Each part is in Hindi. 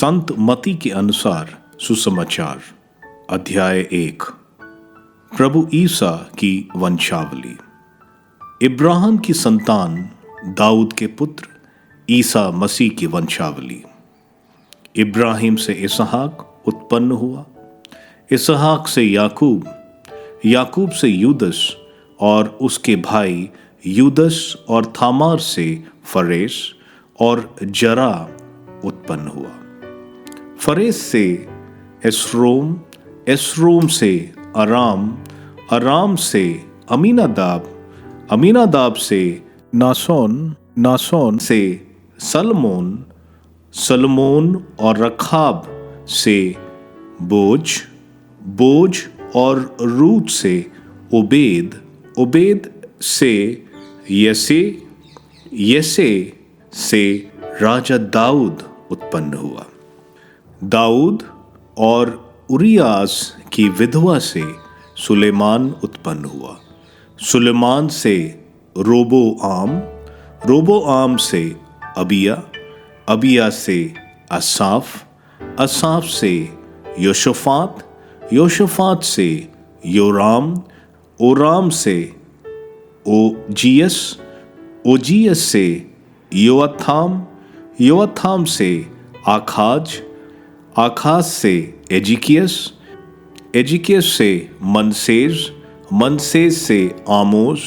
संत मती के अनुसार सुसमाचार अध्याय 1। प्रभु ईसा की वंशावली। इब्राहिम की संतान दाऊद के पुत्र ईसा मसीह की वंशावली। इब्राहिम से इसहाक उत्पन्न हुआ, इसहाक से याकूब, याकूब से यूदस और उसके भाई यूदस और थामार से फरेस और जरा उत्पन्न हुआ। फरेस से एस्रोम, एस्रोम से अराम, अराम से अमीनादाब, अमीनादाब से नासोन, नासोन से सलमोन, सलमोन और रखाब से बोज, बोज और रूत से उबेद, उबेद से यसे, यसे से राजा दाऊद उत्पन्न हुआ। दाऊद और उरियास की विधवा से सुलेमान उत्पन्न हुआ। सुलेमान से रोबोआम, रोबोआम से अबिया, अबिया से असाफ, असाफ से योशफात, योशफात से योराम, ओराम से ओजियस, ओजियस से योअथाम, योअथाम से आखाज, आखाज से एजिकियस, एजिकियस से मनसेज, मनसेज से आमोस,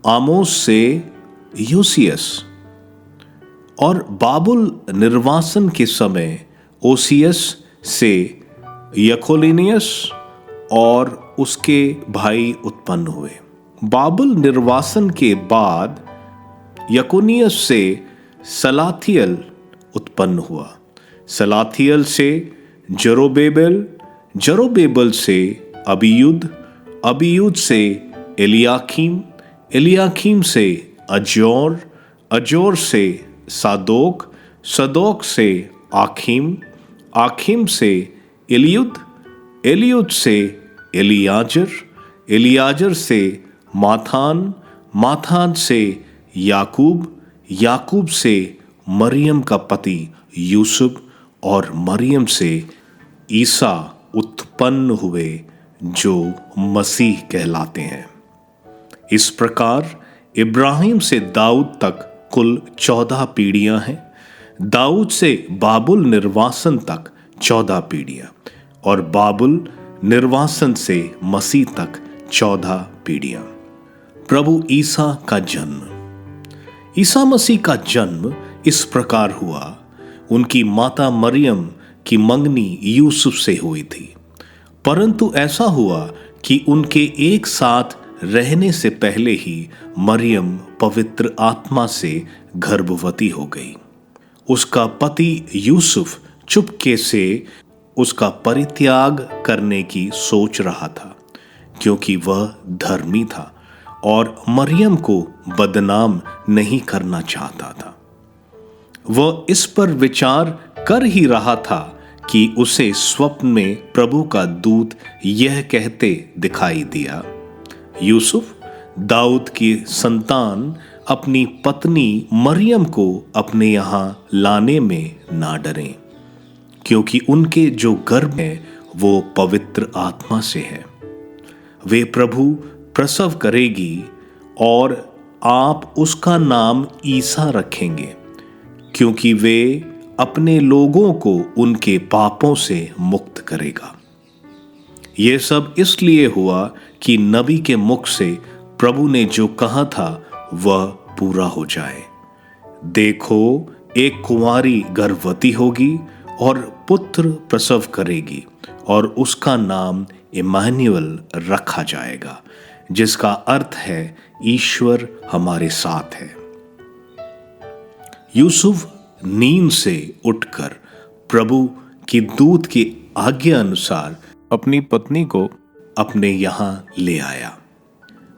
आमोस से यूसियस। और बाबुल निर्वासन के समय ओसियस से यकोलिनियस और उसके भाई उत्पन्न हुए। बाबुल निर्वासन के बाद यकोनियस से सलाथियल उत्पन्न हुआ। सलाथियल से जरोबेबल, जरोबेबल से अबीयुद, अबीयुद से एलियाकीम, एलियाकीम से अजोर, अजोर से सादोक, सदोक से आखिम, आखिम से एलियुद, एलियुद से एलियाजर, एलियाजर से माथान, माथान से याकूब, याकूब से मरियम का पति यूसुफ और मरियम से ईसा उत्पन्न हुए जो मसीह कहलाते हैं। इस प्रकार इब्राहिम से दाऊद तक कुल 14 पीढ़ियां हैं। दाऊद से बाबुल निर्वासन तक 14 पीढ़ियां और बाबुल निर्वासन से मसीह तक 14 पीढ़ियां। प्रभु ईसा का जन्म। ईसा मसीह का जन्म इस प्रकार हुआ। उनकी माता मरियम की मंगनी यूसुफ से हुई थी, परंतु ऐसा हुआ कि उनके एक साथ रहने से पहले ही मरियम पवित्र आत्मा से गर्भवती हो गई। उसका पति यूसुफ चुपके से उसका परित्याग करने की सोच रहा था, क्योंकि वह धर्मी था और मरियम को बदनाम नहीं करना चाहता था। वह इस पर विचार कर ही रहा था कि उसे स्वप्न में प्रभु का दूत यह कहते दिखाई दिया, यूसुफ, दाऊद की संतान, अपनी पत्नी मरियम को अपने यहाँ लाने में ना डरें, क्योंकि उनके जो गर्भ है वो पवित्र आत्मा से है। वे प्रभु प्रसव करेगी और आप उसका नाम ईसा रखेंगे, क्योंकि वे अपने लोगों को उनके पापों से मुक्त करेगा। यह सब इसलिए हुआ कि नबी के मुख से प्रभु ने जो कहा था वह पूरा हो जाए। देखो, एक कुंवारी गर्भवती होगी और पुत्र प्रसव करेगी और उसका नाम इम्मानुएल रखा जाएगा, जिसका अर्थ है ईश्वर हमारे साथ है। यूसुफ नींद से उठकर प्रभु की दूत की आज्ञा अनुसार अपनी पत्नी को अपने यहाँ ले आया।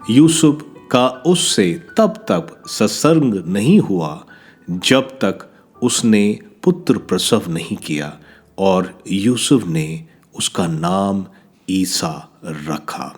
यूसुफ का उससे तब तक संसर्ग नहीं हुआ जब तक उसने पुत्र प्रसव नहीं किया, और यूसुफ ने उसका नाम ईसा रखा।